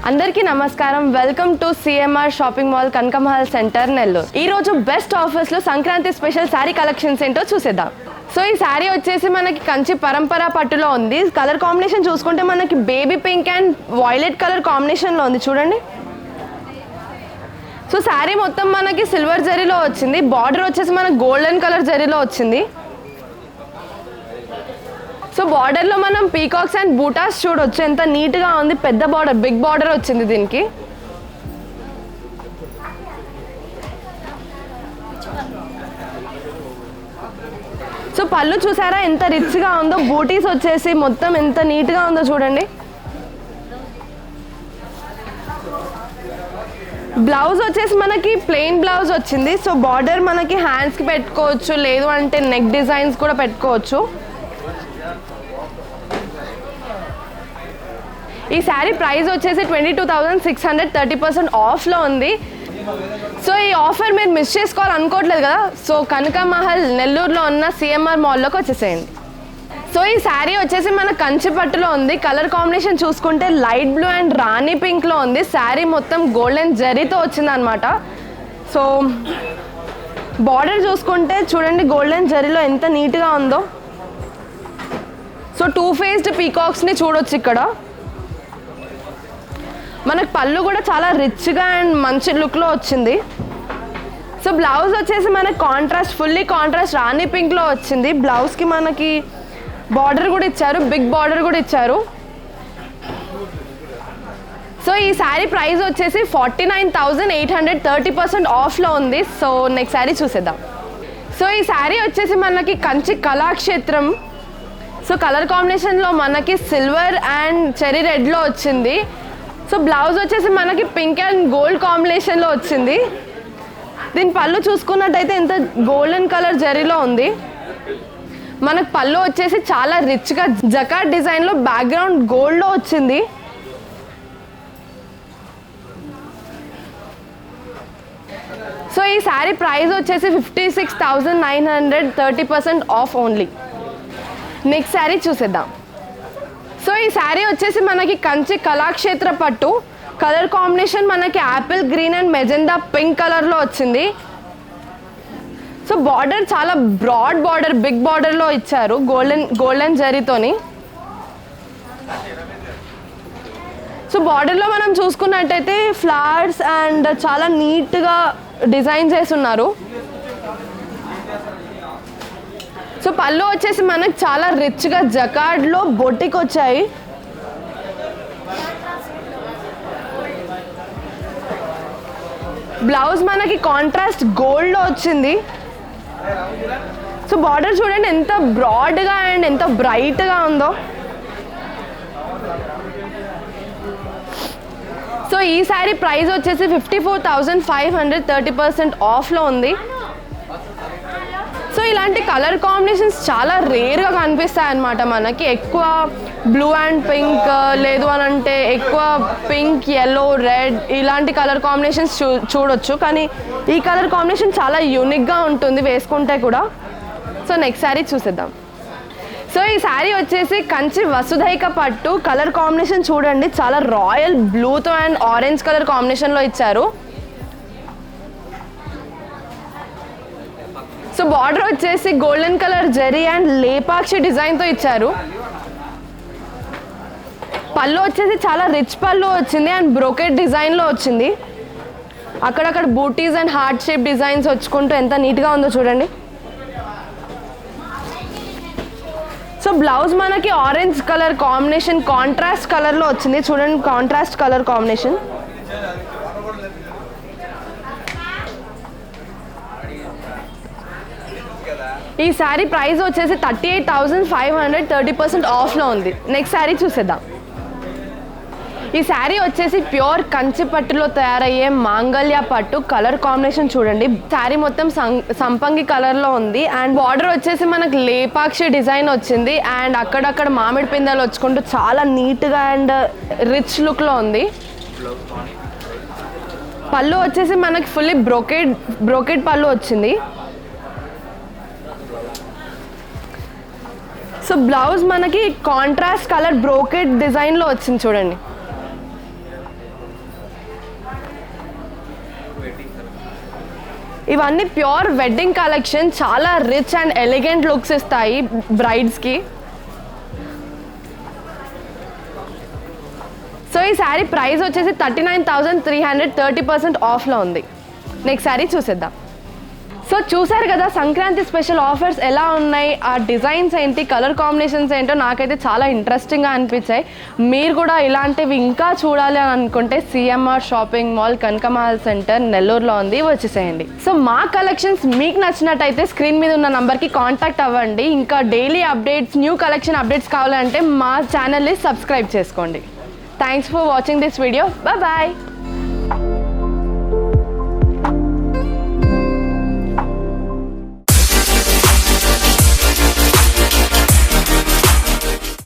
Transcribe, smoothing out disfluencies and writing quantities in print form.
అందరికీ నమస్కారం. Welcome to CMR shopping mall Kanaka Mahal centre Nellore. ఈ రోజు బెస్ట్ ఆఫర్స్ లో సంక్రాంతి స్పెషల్ శారీ కలెక్షన్స్ ఏంటో చూసేద్దాం. సో ఈ శారీ వచ్చేసి మనకి కంచి పరంపర పట్టులో ఉంది. కలర్ కాంబినేషన్ చూసుకుంటే మనకి baby pink and violet colour combination లో ఉంది చూడండి. సో శారీ మొత్తం మనకి సిల్వర్ జరీలో వచ్చింది. బార్డర్ వచ్చేసి మనకి గోల్డెన్ కలర్ జరీలో వచ్చింది. సో బార్డర్లో మనం పీకాక్స్ అండ్ బూటాస్ చూడొచ్చు, ఎంత నీట్గా ఉంది. పెద్ద బార్డర్, బిగ్ బార్డర్ వచ్చింది దీనికి. సో పళ్ళు చూసారా ఎంత రిచ్గా ఉందో. బూటీస్ వచ్చేసి మొత్తం ఎంత నీట్గా ఉందో చూడండి. బ్లౌజ్ వచ్చేసి మనకి ప్లెయిన్ బ్లౌజ్ వచ్చింది. సో బార్డర్ మనకి హ్యాండ్స్కి పెట్టుకోవచ్చు, లేదు అంటే నెక్ డిజైన్స్ కూడా పెట్టుకోవచ్చు. ఈ శారీ ప్రైస్ వచ్చేసి 22,600, 30% ఆఫ్లో ఉంది. సో ఈ ఆఫర్ మీరు మిస్ చేసుకోవాలనుకోవట్లేదు కదా. సో కనకమహల్ నెల్లూరులో ఉన్న సిఎంఆర్ మాల్లోకి వచ్చేసేయండి. సో ఈ శారీ వచ్చేసి మన కంచి పట్టులో ఉంది. కలర్ కాంబినేషన్ చూసుకుంటే లైట్ బ్లూ అండ్ రాణి పింక్లో ఉంది. శారీ మొత్తం గోల్డెన్ జరీతో వచ్చిందనమాట. సో బార్డర్ చూసుకుంటే చూడండి, గోల్డెన్ జరీలో ఎంత నీట్గా ఉందో. సో 2 ఫేస్డ్ పీకాక్స్ని చూడొచ్చు ఇక్కడ. మనకు పళ్ళు కూడా చాలా రిచ్గా అండ్ మంచి లుక్లో వచ్చింది. సో బ్లౌజ్ వచ్చేసి మనకి కాంట్రాస్ట్, ఫుల్లీ కాంట్రాస్ట్ రాణి పింక్లో వచ్చింది. బ్లౌజ్కి మనకి బార్డర్ కూడా ఇచ్చారు, బిగ్ బార్డర్ కూడా ఇచ్చారు. సో ఈ శారీ ప్రైస్ వచ్చేసి 49,800, 30% ఆఫ్లో ఉంది. సో నెక్స్ట్ శారీ చూసేద్దాం. సో ఈ శారీ వచ్చేసి మనకి కంచి కళాక్షేత్రం. సో కలర్ కాంబినేషన్లో మనకి సిల్వర్ అండ్ చెరీ రెడ్లో వచ్చింది. సో బ్లౌజ్ వచ్చేసి మనకి పింక్ అండ్ గోల్డ్ కాంబినేషన్లో వచ్చింది. దీని పళ్ళు చూసుకున్నట్టయితే ఎంత గోల్డెన్ కలర్ జరీలో ఉంది. మనకు పళ్ళు వచ్చేసి చాలా రిచ్గా జకార్డ్ డిజైన్లో బ్యాక్గ్రౌండ్ గోల్డ్లో వచ్చింది. సో ఈ శారీ ప్రైస్ వచ్చేసి 56,900, 30% ఆఫ్ ఓన్లీ. నెక్స్ట్ శారీ చూసేద్దాం. సో ఈ శారీ వచ్చేసి మనకి కంచి కళాక్షేత్ర పట్టు. కలర్ కాంబినేషన్ మనకి Apple green and magenta pink కలర్లో వచ్చింది. సో బార్డర్ చాలా బ్రాడ్ బార్డర్, బిగ్ బార్డర్లో ఇచ్చారు గోల్డెన్ జరీతోని. సో బార్డర్లో మనం చూసుకున్నట్టయితే ఫ్లవర్స్ అండ్ చాలా నీట్గా డిజైన్ చేసి ఉన్నారు. సో పళ్ళు వచ్చేసి మనకి చాలా రిచ్గా జకార్డ్లో బొటిక్ వచ్చాయి. బ్లౌజ్ మనకి కాంట్రాస్ట్ గోల్డ్లో వచ్చింది. సో బార్డర్ చూడండి ఎంత బ్రాడ్గా అండ్ ఎంత బ్రైట్గా ఉందో. సో ఈ శారీ ప్రైస్ వచ్చేసి 54,500, 30% ఆఫ్లో ఉంది. సో ఇలాంటి కలర్ కాంబినేషన్స్ చాలా రేర్గా కనిపిస్తాయి అన్నమాట మనకి. ఎక్కువ బ్లూ అండ్ పింక్, లేదు అని అంటే ఎక్కువ పింక్, ఎల్లో, రెడ్ ఇలాంటి కలర్ కాంబినేషన్స్ చూడొచ్చు. కానీ ఈ కలర్ కాంబినేషన్ చాలా యూనిక్గా ఉంటుంది వేసుకుంటే కూడా. సో నెక్స్ట్ శారీ చూసేద్దాం. సో ఈ శారీ వచ్చేసి కంచి వసుధైక పట్టు. కలర్ కాంబినేషన్ చూడండి, చాలా రాయల్ బ్లూతో అండ్ ఆరెంజ్ కలర్ కాంబినేషన్లో ఇచ్చారు. సో బార్డర్ వచ్చేసి golden colour zari and Lepakshi డిజైన్తో ఇచ్చారు. పళ్ళు వచ్చేసి చాలా రిచ్ పళ్ళు వచ్చింది అండ్ బ్రోకెట్ డిజైన్లో వచ్చింది. అక్కడక్కడ బూటీస్ అండ్ హార్ట్ షేప్ డిజైన్స్ వచ్చుకుంటూ ఎంత నీట్గా ఉందో చూడండి. సో బ్లౌజ్ మనకి ఆరెంజ్ కలర్ కాంబినేషన్, కాంట్రాస్ట్ కలర్లో వచ్చింది చూడండి, కాంట్రాస్ట్ కలర్ కాంబినేషన్. ఈ శారీ ప్రైస్ వచ్చేసి 38,500, 30% ఆఫ్లో ఉంది. నెక్స్ట్ శారీ చూసేద్దాం. ఈ శారీ వచ్చేసి ప్యూర్ కంచి పట్టులో తయారయ్యే మాంగళ్య పట్టు. కలర్ కాంబినేషన్ చూడండి, శారీ మొత్తం సంపంగి కలర్లో ఉంది అండ్ బార్డర్ వచ్చేసి మనకి లేపాక్షి డిజైన్ వచ్చింది అండ్ అక్కడక్కడ మామిడి పిందెలు వచ్చుకుంటూ చాలా నీట్గా అండ్ రిచ్ లుక్లో ఉంది. పళ్ళు వచ్చేసి మనకి ఫుల్లీ బ్రోకెడ్ పళ్ళు వచ్చింది. సో బ్లౌజ్ మనకి కాంట్రాస్ట్ కలర్ బ్రోకెడ్ డిజైన్లో వచ్చింది చూడండి. ఇవన్నీ ప్యూర్ వెడ్డింగ్ కలెక్షన్, చాలా రిచ్ అండ్ ఎలిగెంట్ లుక్స్ ఇస్తాయి బ్రైడ్స్కి. సో ఈ శారీ ప్రైస్ వచ్చేసి 39,300, 30% ఆఫ్లో ఉంది. నెక్స్ట్ శారీ చూసేద్దాం. సో చూసారు కదా సంక్రాంతి స్పెషల్ ఆఫర్స్ ఎలా ఉన్నాయి, ఆ డిజైన్స్ ఏంటి, కలర్ కాంబినేషన్స్ ఏంటో నాకైతే చాలా ఇంట్రెస్టింగ్గా అనిపించాయి. మీరు కూడా ఇలాంటివి ఇంకా చూడాలి అని అనుకుంటే CMR shopping mall, Kanaka Mahal centre, నెల్లూరులో ఉంది, వచ్చేసేయండి. సో మా కలెక్షన్స్ మీకు నచ్చినట్టయితే స్క్రీన్ మీద ఉన్న నంబర్కి కాంటాక్ట్ అవ్వండి. ఇంకా daily updates, new collection updates కావాలంటే మా ఛానల్ని సబ్స్క్రైబ్ చేసుకోండి. Thanks for watching this video. Bye.